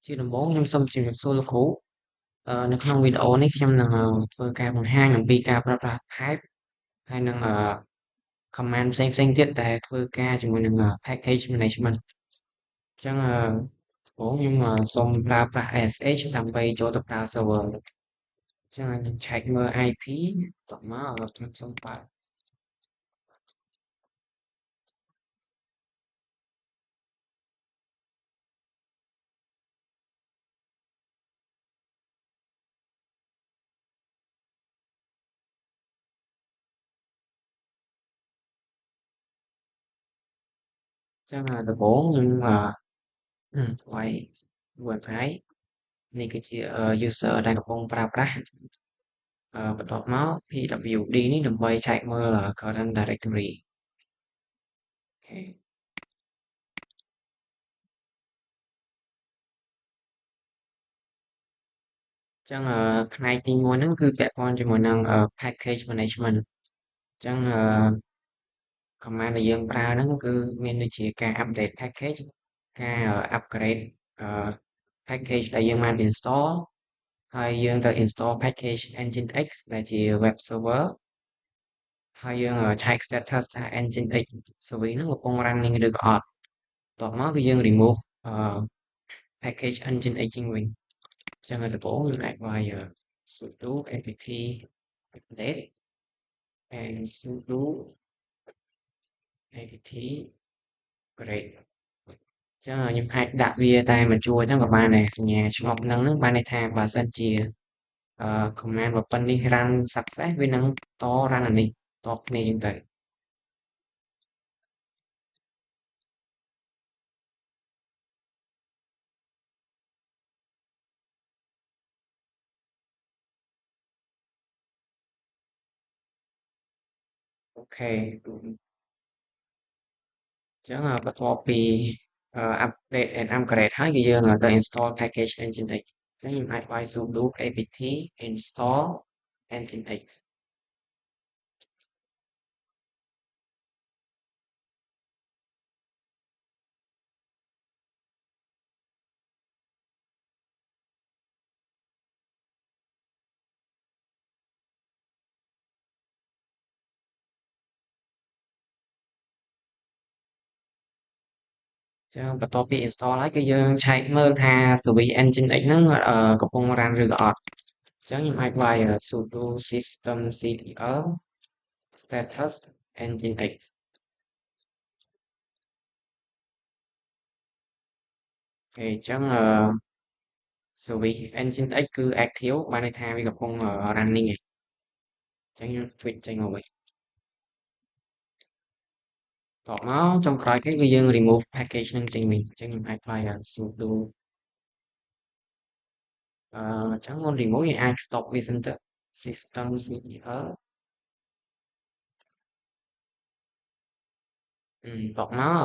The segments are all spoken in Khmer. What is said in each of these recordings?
ជាដំបូងខ្ញុំសូមជម្រាបសួរលោកគ្រូនៅក្នុងវីដេអូនេះខ្ញុំនឹងធ្វើការបង្ហាញអំពីការប្រើប្រាស់ Type ហើយនិងcommand ផ្សេងៗទៀតដែលធ្វើការជាមួយនឹងpackage management អញ្ចឹងដំបូងខ្ញុំសូមប្រើប្រាស់ SSH ដើម្បីចូលទៅប្រើ server អញ្ចឹងខ្ញុំឆែកមើល IP បន្ទាប់មកខ្ញុំសូមបើកអញ្ចឹងដំបូងខ្ញុំថ្មី Wi-Fi នេះគឺជាuser ដែលកំពុងប្រើប្រាស់បន្ទាប់មក pwd នេះដើម្បីឆែកមើលcurrent directory អូខេ ចឹងផ្នែកទី1ហ្នឹងគឺពាក់ព័ន្ធជាមួយនឹងpackage management ចឹងcommand ដែលយើងប្រើហ្នឹងគឺមានដូចជាការ update package ការ upgrade អឺ package ដែលយើងបាន install ហើយយើងត្រូវ install package Nginx ដែលជា web server ហើយយើងឆែក status ថា Nginx service ហ្នឹងកំពុង running ឬក៏អត់បន្ទាប់មកគឺយើង remove អឺ package Nginx ចេញវិញចឹងដំបូងយើងអាចវាយsudo apt update and sudo apt great ចឹងខ្ញុំអាចដាក់វាតែមួយជួរចឹងក៏បានដែរសញ្ញាឆ្លប់ហ្នឹងបានន័យថាបើសិនជាcommand បើប៉ុននេះ run success វានឹងត run អានេះតគ្នាចឹងទៅអូខេចឹងបន្ទាប់ពីupdate and upgrade ហើយគឺយើងទៅ install package Nginx ចឹងខ្ញុំអាចវាយ sudo apt install Nginx ចឹងបន្ទាប់ពី install ហើយគឺយើងឆែកមើលថា service Nginx ហ្នឹងកំពុង run ឬក៏អត់ចឹងខ្ញុំអាចវាយsudo systemctl status nginx អូខេអញ្ចឹងservice nginx គឺ active បានន័យថាវាកំពុង running ឯងអញ្ចឹងខ្ញុំ switch ចេញមកវិញតបមកចុងក្រោយគេគឺយើង remove package ហ្នឹងចេញវិញអញ្ចឹងខ្ញុំអាចវាយsudo អញ្ចឹងមុន remove យើងអាច stop វាសិនទៅ systemctl តបមក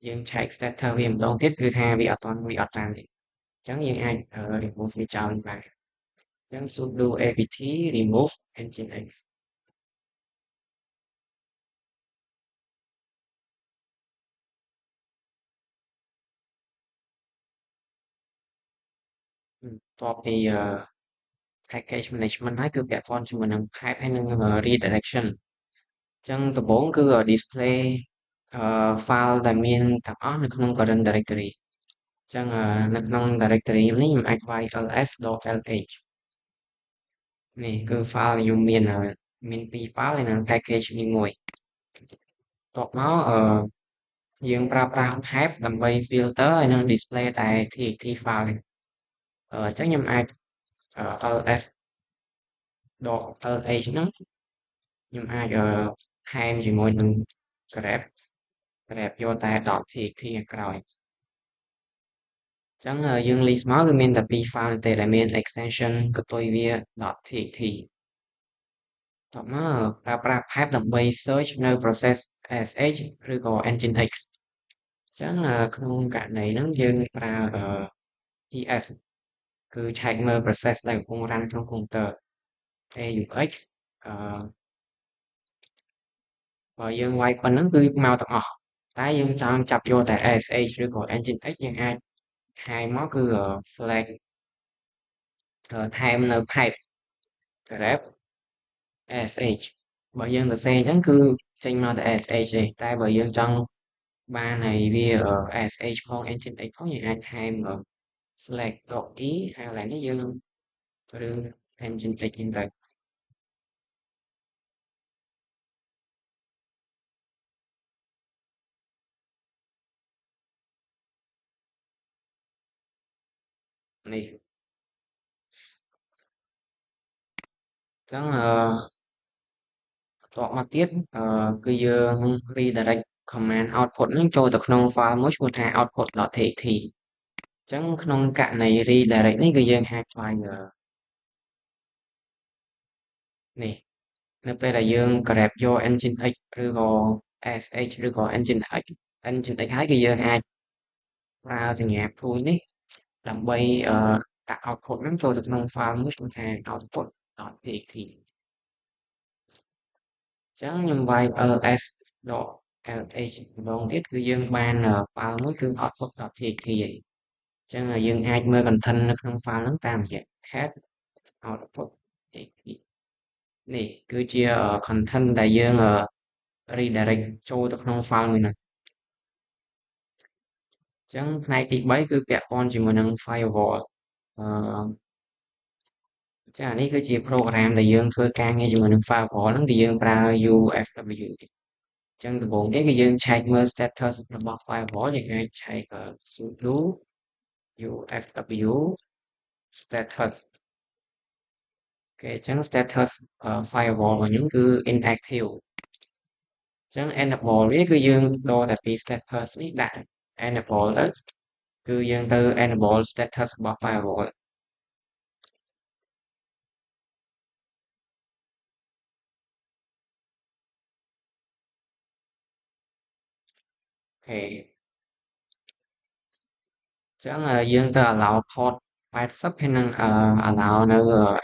យើងឆែក status វាម្ដងទៀតគឺថាវាអត់តានទេអញ្ចឹងយើងអាច remove វាចោលបានអញ្ចឹង sudo apt remove nginx បន្ទាប់ពីpackage management ហើយគឺពាក់ព័ន្ធជាមួយនឹង type ហើយនឹងredirection អញ្ចឹងដំបូងគឺ display file ដែលមានទាំងអស់នៅក្នុង current directory អញ្ចឹងនៅក្នុង directory នេះខ្ញុំអាចវាយ ls.lh នេះគឺ file ដែលខ្ញុំមាន2 file ហើយនឹង package នេះមួយបន្ទាប់មកយើងប្រើប្រាស់ type ដើម្បី filter ហើយនឹង display តែ txt file នេះអញ្ចឹងខ្ញុំអាច ls.lh ហ្នឹងខ្ញុំអាចថែមជាមួយនឹង grep យកតែ .txt ខាងក្រោយអញ្ចឹងយើង list មកគឺមានតែ2 file ទេដែលមាន extension កតុយវា .txt តោះមកប្រើប្រាស់ pipe ដើម្បី search នៅ process sh ឬក៏ nginx អញ្ចឹងក្នុងករណីហ្នឹងយើងប្រើps គឺឆែកមើល process ដែលកំពុង run ក្នុង computer aux អឺបើយើងវាយប៉ុណ្ណឹងគឺមកទាំងអស់តែយើងចង់ចាប់យកតែ ASH ឬក៏ Nginx យើងអាច hai mónគឺflag ថែមនៅ pipe grab SH បើយើងសរសេរអញ្ចឹងគឺចេញមកតែ SH ទេតែបើយើងចង់បានឲ្យវាSH ផង engine X ផងយើងអាចថែមflag .e ហើយកន្លែងនេះយើងឬ engine X ហ្នឹងទៅនេះអញ្ចឹងបន្ទាប់មកទៀតគឺយើង redirect command output ហ្នឹងចូលទៅក្នុង file មួយឈ្មោះថា output.txt អញ្ចឹងក្នុងករណី redirect នេះគឺយើងអាចផ្លាយនេះនៅពេលដែលយើង grab យក engine X ឬក៏ SH ឬក៏ engine X ហើយគឺយើងអាចប្រើសញ្ញាព្រួយនេះដើម្បីដាក់ output ហ្នឹងចូលទៅក្នុង file មួយឈ្មោះថា output.txt អញ្ចឹងខ្ញុំវាយ ls.lh ម្ដងទៀតគឺយើងបាន file មួយគឺ output.txt ហើយអញ្ចឹងយើងអាចមើល content នៅក្នុង file ហ្នឹងតាមរយៈ cat output.txt នេះគឺជា content ដែលយើង redirect ចូលទៅក្នុង file មួយហ្នឹងអញ្ចឹងផ្នែកទី3គឺពាក់ព័ន្ធជាមួយនឹង firewall អឺចា៎នេះគឺជា program ដែលយើងធ្វើការងារជាមួយនឹង firewall ហ្នឹងគឺយើងប្រើ UFW អញ្ចឹងដំបូងគេគឺយើងឆែកមើល status របស់ firewall យើងអាចឆែកsudo UFW status គេអញ្ចឹង status firewall របស់ខ្ញុំគឺ inactive អញ្ចឹង enable វាគឺយើងដូរតែពី status នេះដាក់ enable ទៅគឺយើងទៅ enable status របស់ firewall អូខេអញ្ចឹងយើងទៅ allow port 80ហើយនឹងallow នៅ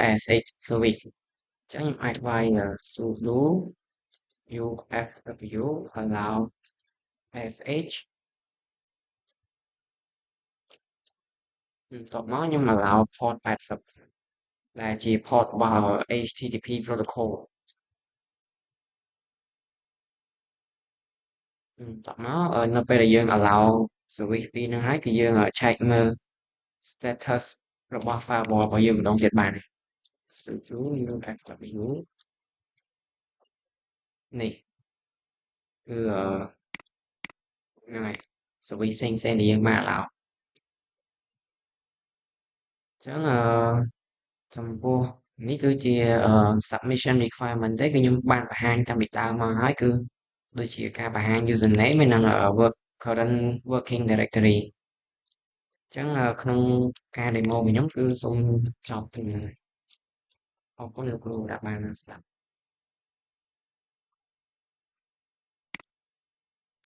ASH service អញ្ចឹងខ្ញុំអាចវាយsudo UFW allow ASH បន្ទាប់មកខ្ញុំ allow port 80ដែលជា port របស់ HTTP protocol បន្ទាប់មកនៅពេលដែលយើង allow service ពីរហ្នឹងហើយគឺយើងឆែកមើល status របស់ firewall របស់យើងម្ដងទៀតបានsudo UFW នេះគឺហ្នឹងហើយ service ផ្សេងៗដែលយើងបាន allow អញ្ចឹងចំពោះនេះគឺជា submission requirement ទេគឺខ្ញុំបានបង្ហាញតាំងពីដើមមកហើយគឺដូចជាការបង្ហាញ username ហើយនិង current working directory អញ្ចឹងក្នុងការ demo របស់ខ្ញុំគឺសូមចប់ត្រឹមហ្នឹងហើយអរគុណលោកគ្រូដែលបានស្ដាប់